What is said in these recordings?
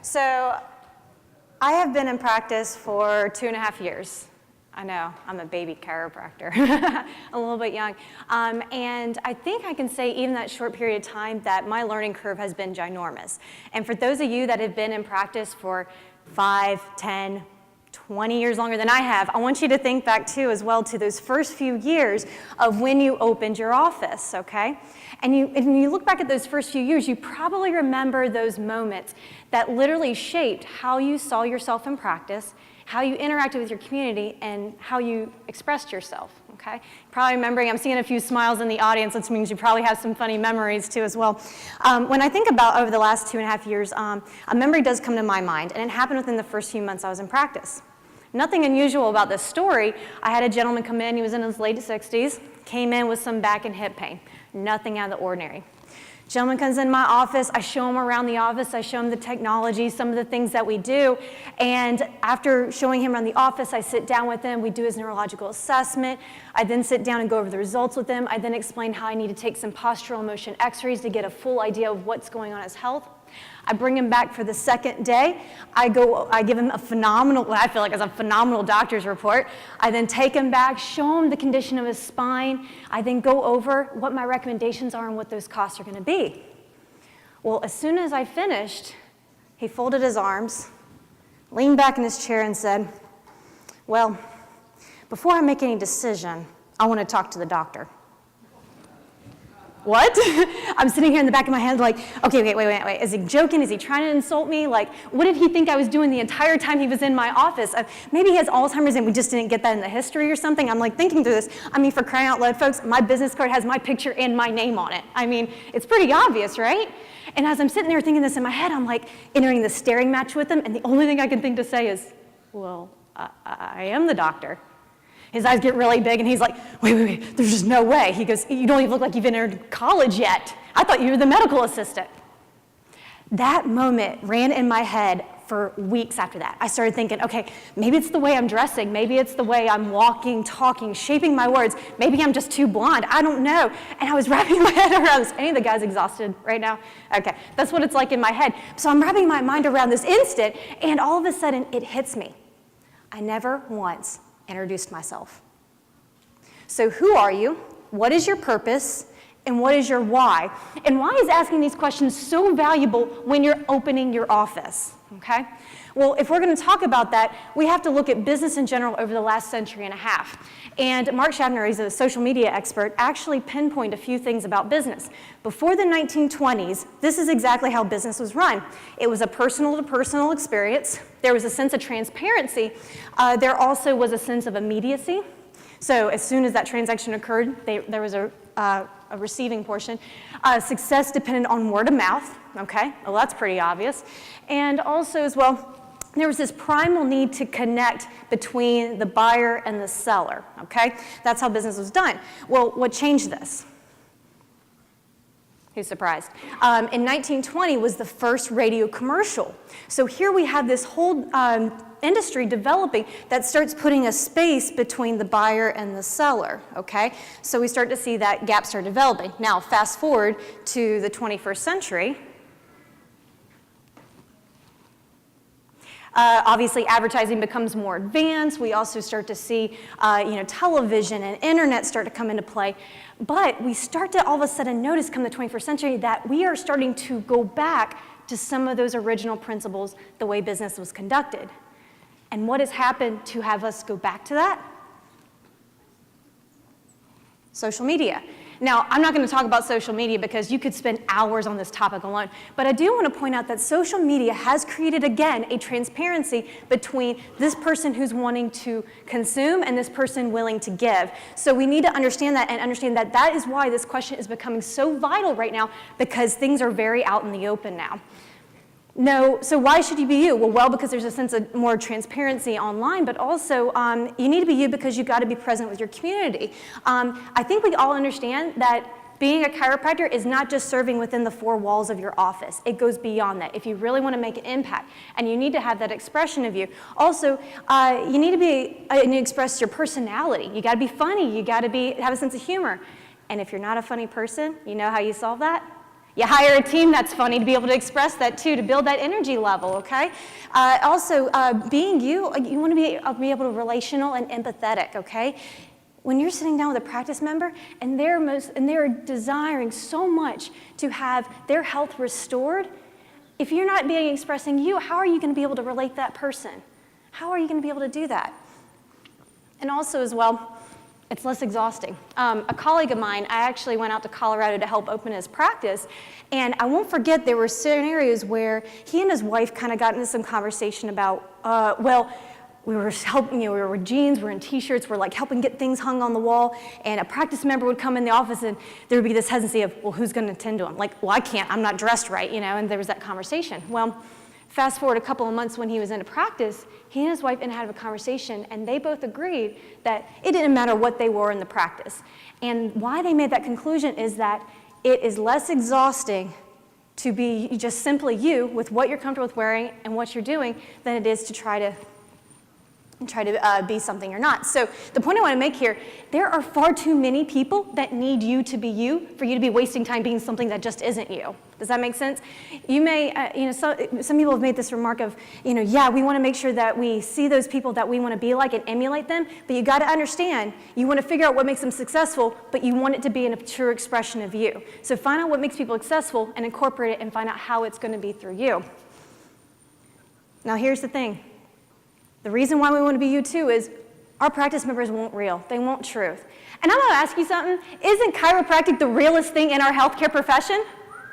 So I have been in practice for 2.5 years. I know, I'm a baby chiropractor, a little bit young. And I think I can say even that short period of time that my learning curve has been ginormous. And for those of you that have been in practice for 5, 10, 20 years longer than I have, I want you to think back too as well to those first few years of when you opened your office, okay? And you look back at those first few years, you probably remember those moments that literally shaped how you saw yourself in practice, how you interacted with your community, and how you expressed yourself, okay? Probably remembering, I'm seeing a few smiles in the audience, which means you probably have some funny memories too as well. When I think about over the last 2.5 years, a memory does come to my mind, and it happened within the first few months I was in practice. Nothing unusual about this story. I had a gentleman come in, he was in his late 60s, came in with some back and hip pain. Nothing out of the ordinary. Gentleman comes in my office, I show him around the office, I show him the technology, some of the things that we do, and after showing him around the office, I sit down with him, we do his neurological assessment, I then sit down and go over the results with him, I then explain how I need to take some postural motion x-rays to get a full idea of what's going on in his health. I bring him back for the second day. I give him a phenomenal, what I feel like is a phenomenal doctor's report. I then take him back, show him the condition of his spine. I then go over what my recommendations are and what those costs are going to be. Well, as soon as I finished, he folded his arms, leaned back in his chair and said, well, before I make any decision, I want to talk to the doctor. What? I'm sitting here in the back of my head like, okay, wait. Is he joking? Is he trying to insult me? Like, what did he think I was doing the entire time he was in my office? Maybe he has Alzheimer's and we just didn't get that in the history or something. I'm like thinking through this. I mean, for crying out loud, folks, my business card has my picture and my name on it. I mean, it's pretty obvious, right? And as I'm sitting there thinking this in my head, I'm like entering the staring match with him, and the only thing I can think to say is, well, I am the doctor. His eyes get really big, and he's like, wait, there's just no way. He goes, you don't even look like you've entered college yet. I thought you were the medical assistant. That moment ran in my head for weeks after that. I started thinking, okay, maybe it's the way I'm dressing. Maybe it's the way I'm walking, talking, shaping my words. Maybe I'm just too blonde. I don't know. And I was wrapping my head around this. Any of the guys exhausted right now? Okay, that's what it's like in my head. So I'm wrapping my mind around this instant, and all of a sudden, it hits me. I never once introduced myself. So who are you? What is your purpose? And what is your why? And why is asking these questions so valuable when you're opening your office? Okay? Well, if we're going to talk about that, we have to look at business in general over the last century and a half. And Mark Shabner, he's a social media expert, actually pinpointed a few things about business. Before the 1920s, this is exactly how business was run. It was a personal-to-personal experience. There was a sense of transparency. There also was a sense of immediacy. So as soon as that transaction occurred, there was a receiving portion. Success depended on word of mouth. Okay, well, that's pretty obvious. And also as well, there was this primal need to connect between the buyer and the seller, okay? That's how business was done. Well, what changed this? Who's surprised? In 1920 was the first radio commercial. So here we have this whole industry developing that starts putting a space between the buyer and the seller, okay? So we start to see that gap start developing. Now, fast forward to the 21st century. Obviously, advertising becomes more advanced. We also start to see, television and internet start to come into play. But we start to all of a sudden notice, come the 21st century, that we are starting to go back to some of those original principles, the way business was conducted. And what has happened to have us go back to that? Social media. Now, I'm not going to talk about social media because you could spend hours on this topic alone, but I do want to point out that social media has created, again, a transparency between this person who's wanting to consume and this person willing to give. So we need to understand that and understand that that is why this question is becoming so vital right now, because things are very out in the open now. No, so why should you be you? Well, because there's a sense of more transparency online, but also you need to be you because you got to be present with your community. I think we all understand that being a chiropractor is not just serving within the four walls of your office. It goes beyond that. If you really want to make an impact, and you need to have that expression of you. Also, you need to express your personality. You got to be funny. You got to have a sense of humor. And if you're not a funny person, you know how you solve that? You hire a team that's funny to be able to express that too, to build that energy level, okay? Also, being you want to be able to relational and empathetic, okay? When you're sitting down with a practice member and they're desiring so much to have their health restored, if you're not expressing you, how are you going to be able to relate to that person? How are you going to be able to do that? And also as well, it's less exhausting. A colleague of mine, I actually went out to Colorado to help open his practice, and I won't forget there were scenarios where he and his wife kind of got into some conversation about, we were helping, we were jeans, we're in t-shirts, we're like helping get things hung on the wall, and a practice member would come in the office and there would be this hesitancy of, well, who's gonna attend to him? Like, well, I can't, I'm not dressed right, and there was that conversation. Well, fast forward a couple of months when he was in a practice, he and his wife had a conversation, and they both agreed that it didn't matter what they wore in the practice. And why they made that conclusion is that it is less exhausting to be just simply you with what you're comfortable with wearing and what you're doing than it is to try to be something you're not. So the point I want to make here, there are far too many people that need you to be you for you to be wasting time being something that just isn't you. Does that make sense? You may, some people have made this remark of, yeah, we want to make sure that we see those people that we want to be like and emulate them, but you got to understand, you want to figure out what makes them successful, but you want it to be a true expression of you. So find out what makes people successful and incorporate it and find out how it's going to be through you. Now here's the thing. The reason why we want to be you too is our practice members want real. They want truth. And I'm going to ask you something. Isn't chiropractic the realest thing in our healthcare profession?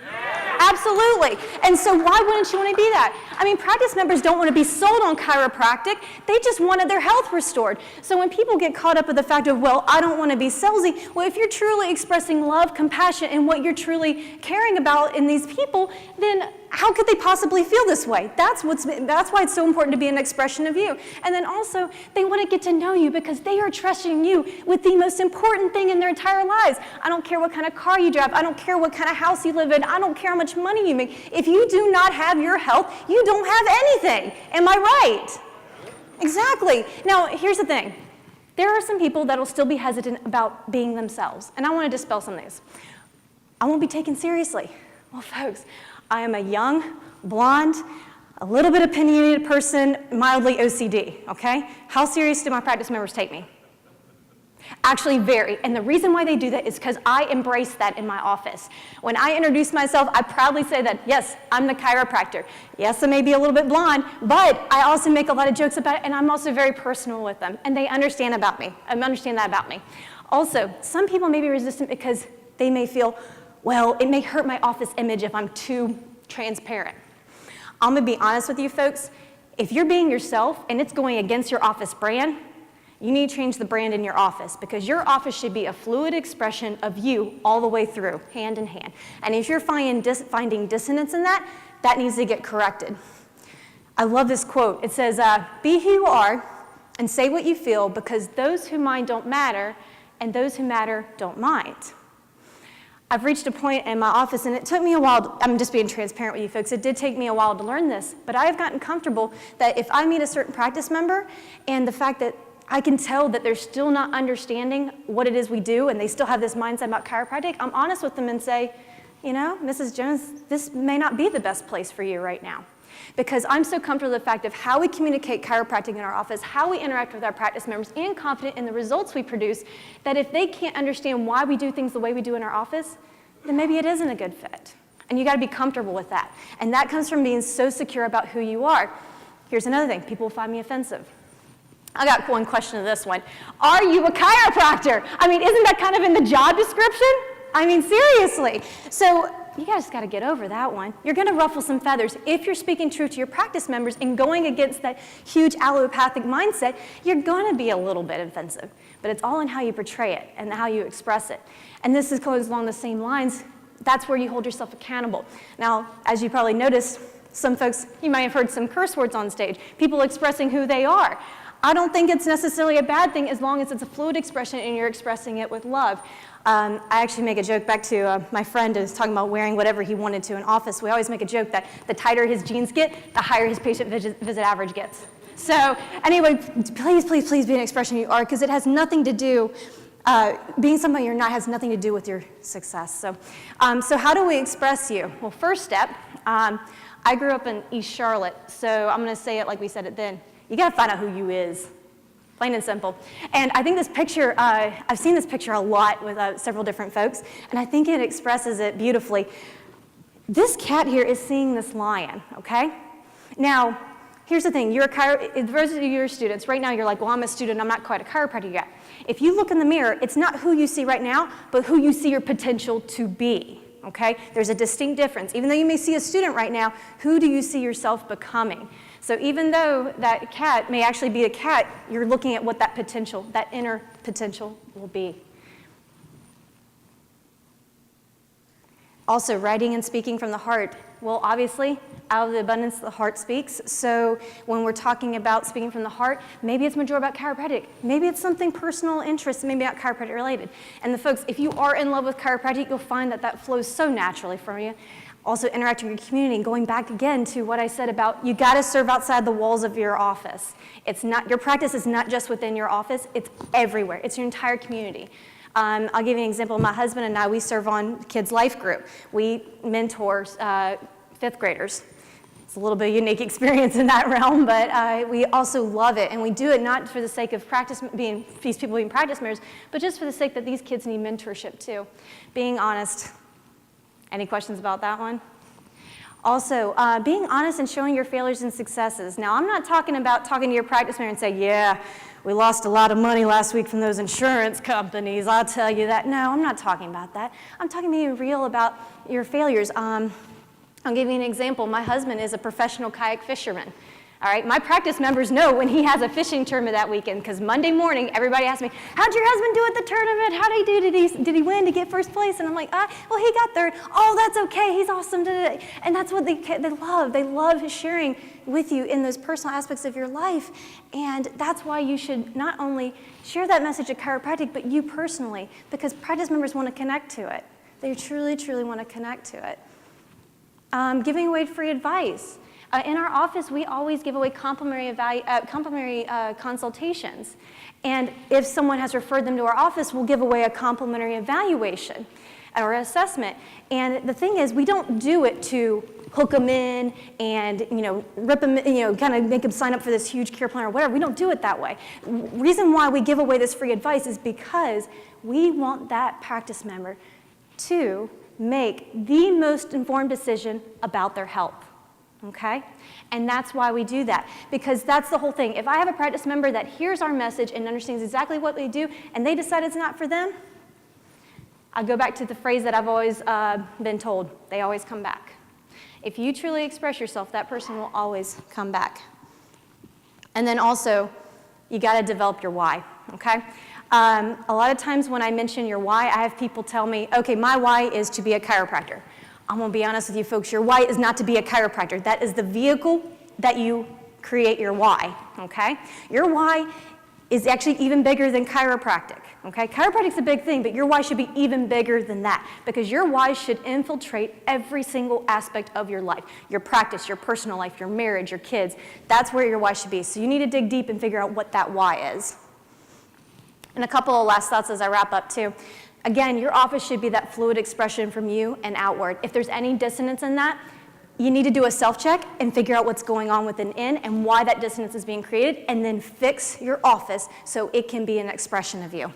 Yeah. Absolutely. And so why wouldn't you want to be that? I mean, practice members don't want to be sold on chiropractic. They just wanted their health restored. So when people get caught up with the fact of, well, I don't want to be salesy, well, if you're truly expressing love, compassion, and what you're truly caring about in these people, then how could they possibly feel this way? That's why it's so important to be an expression of you. And then also, they want to get to know you because they are trusting you with the most important thing in their entire lives. I don't care what kind of car you drive. I don't care what kind of house you live in. I don't care how much money you make. If you do not have your health, you don't have anything. Am I right? Exactly. Now, here's the thing. There are some people that will still be hesitant about being themselves. And I want to dispel some of these. I won't be taken seriously. Well, folks, I am a young, blonde, a little bit opinionated person, mildly OCD, okay? How serious do my practice members take me? Actually, very. And the reason why they do that is because I embrace that in my office. When I introduce myself, I proudly say that, yes, I'm the chiropractor. Yes, I may be a little bit blonde, but I also make a lot of jokes about it, and I'm also very personal with them. And they understand that about me. Also, some people may be resistant because they may feel, well, it may hurt my office image if I'm too transparent. I'm gonna be honest with you folks, if you're being yourself and it's going against your office brand, you need to change the brand in your office because your office should be a fluid expression of you all the way through, hand in hand. And if you're finding dissonance in that, that needs to get corrected. I love this quote. It says, be who you are and say what you feel because those who mind don't matter and those who matter don't mind. I've reached a point in my office, and it took me a while, I'm just being transparent with you folks, it did take me a while to learn this, but I've gotten comfortable that if I meet a certain practice member and the fact that I can tell that they're still not understanding what it is we do and they still have this mindset about chiropractic, I'm honest with them and say, Mrs. Jones, this may not be the best place for you right now. Because I'm so comfortable with the fact of how we communicate chiropractic in our office, how we interact with our practice members, and confident in the results we produce, that if they can't understand why we do things the way we do in our office, then maybe it isn't a good fit. And you gotta be comfortable with that. And that comes from being so secure about who you are. Here's another thing, people will find me offensive. I got one question to this one. Are you a chiropractor? I mean, isn't that kind of in the job description? I mean, seriously. So you guys got to get over that one. You're going to ruffle some feathers. If you're speaking truth to your practice members and going against that huge allopathic mindset, you're going to be a little bit offensive. But it's all in how you portray it and how you express it. And this goes along the same lines. That's where you hold yourself accountable. Now, as you probably noticed, some folks, you might have heard some curse words on stage, people expressing who they are. I don't think it's necessarily a bad thing as long as it's a fluid expression and you're expressing it with love. I actually make a joke back to my friend who was talking about wearing whatever he wanted to in office. We always make a joke that the tighter his jeans get, the higher his patient visit average gets. So anyway, please, please, please be an expression you are because it has nothing to do being somebody you're not has nothing to do with your success. So how do we express you? Well, first step, I grew up in East Charlotte, so I'm going to say it like we said it then. You got to find out who you is. Plain and simple. And I think this picture, I've seen this picture a lot with several different folks, and I think it expresses it beautifully. This cat here is seeing this lion, okay? Now, here's the thing. Those of your students, right now you're like, well, I'm a student, I'm not quite a chiropractor yet. If you look in the mirror, it's not who you see right now, but who you see your potential to be, okay? There's a distinct difference. Even though you may see a student right now, who do you see yourself becoming? So even though that cat may actually be a cat, you're looking at what that potential, that inner potential will be. Also, writing and speaking from the heart. Well, obviously, out of the abundance, the heart speaks. So when we're talking about speaking from the heart, maybe it's more about chiropractic. Maybe it's something personal interest, maybe not chiropractic related. And the folks, if you are in love with chiropractic, you'll find that that flows so naturally from you. Also interacting with your community, and going back again to what I said about you got to serve outside the walls of your office. It's not, your practice is not just within your office, it's everywhere. It's your entire community. I'll give you an example. My husband and I, we serve on Kids Life Group. We mentor fifth graders. It's a little bit of a unique experience in that realm, but we also love it. And we do it not for the sake of these people being practice members, but just for the sake that these kids need mentorship too. Being honest. Any questions about that one? Also, being honest and showing your failures and successes. Now, I'm not talking about talking to your practice member and say, yeah, we lost a lot of money last week from those insurance companies, I'll tell you that. No, I'm not talking about that. I'm talking being real about your failures. I'll give you an example. My husband is a professional kayak fisherman. All right, my practice members know when he has a fishing tournament that weekend, because Monday morning, everybody asks me, how'd your husband do at the tournament? How'd he do? Did he win to get first place? And I'm like, well, he got third. Oh, that's okay. He's awesome today. And that's what they love. They love sharing with you in those personal aspects of your life. And that's why you should not only share that message of chiropractic, but you personally, because practice members want to connect to it. They truly, truly want to connect to it. Giving away free advice. In our office, we always give away complimentary consultations. And if someone has referred them to our office, we'll give away a complimentary evaluation or assessment. And the thing is, we don't do it to hook them in and rip them, kind of make them sign up for this huge care plan or whatever. We don't do it that way. Reason why we give away this free advice is because we want that practice member to make the most informed decision about their health. Okay? And that's why we do that, because that's the whole thing. If I have a practice member that hears our message and understands exactly what we do, and they decide it's not for them, I'll go back to the phrase that I've always been told, they always come back. If you truly express yourself, that person will always come back. And then also, you got to develop your why, okay? A lot of times when I mention your why, I have people tell me, okay, my why is to be a chiropractor. I'm going to be honest with you folks, your why is not to be a chiropractor. That is the vehicle that you create your why, okay? Your why is actually even bigger than chiropractic, okay? Chiropractic's a big thing, but your why should be even bigger than that, because your why should infiltrate every single aspect of your life, your practice, your personal life, your marriage, your kids. That's where your why should be. So you need to dig deep and figure out what that why is. And a couple of last thoughts as I wrap up too. Again, your office should be that fluid expression from you and outward. If there's any dissonance in that, you need to do a self-check and figure out what's going on within and why that dissonance is being created, and then fix your office so it can be an expression of you.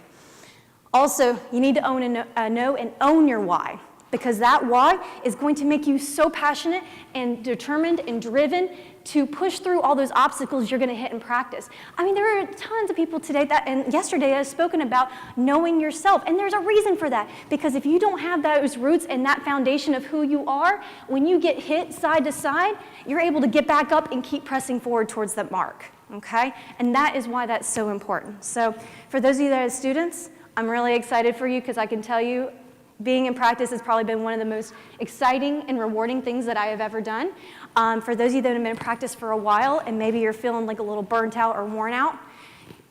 Also, you need to own and know and own your why, because that why is going to make you so passionate and determined and driven to push through all those obstacles you're going to hit in practice. I mean, there are tons of people today and yesterday have spoken about knowing yourself, and there's a reason for that, because if you don't have those roots and that foundation of who you are, when you get hit side to side, you're able to get back up and keep pressing forward towards that mark, okay? And that is why that's so important. So for those of you that are students, I'm really excited for you, because I can tell you being in practice has probably been one of the most exciting and rewarding things that I have ever done. For those of you that have been in practice for a while and maybe you're feeling like a little burnt out or worn out,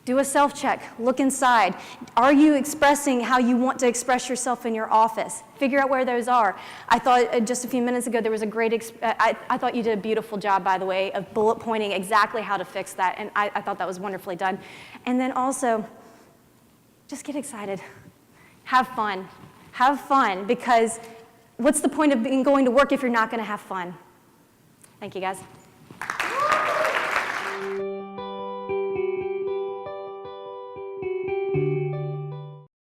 do a self-check. Look inside. Are you expressing how you want to express yourself in your office? Figure out where those are. I thought just a few minutes ago there was a great, I thought you did a beautiful job, by the way, of bullet pointing exactly how to fix that, and I thought that was wonderfully done. And then also, just get excited. Have fun. Have fun, because what's the point of going to work if you're not going to have fun? Thank you, guys.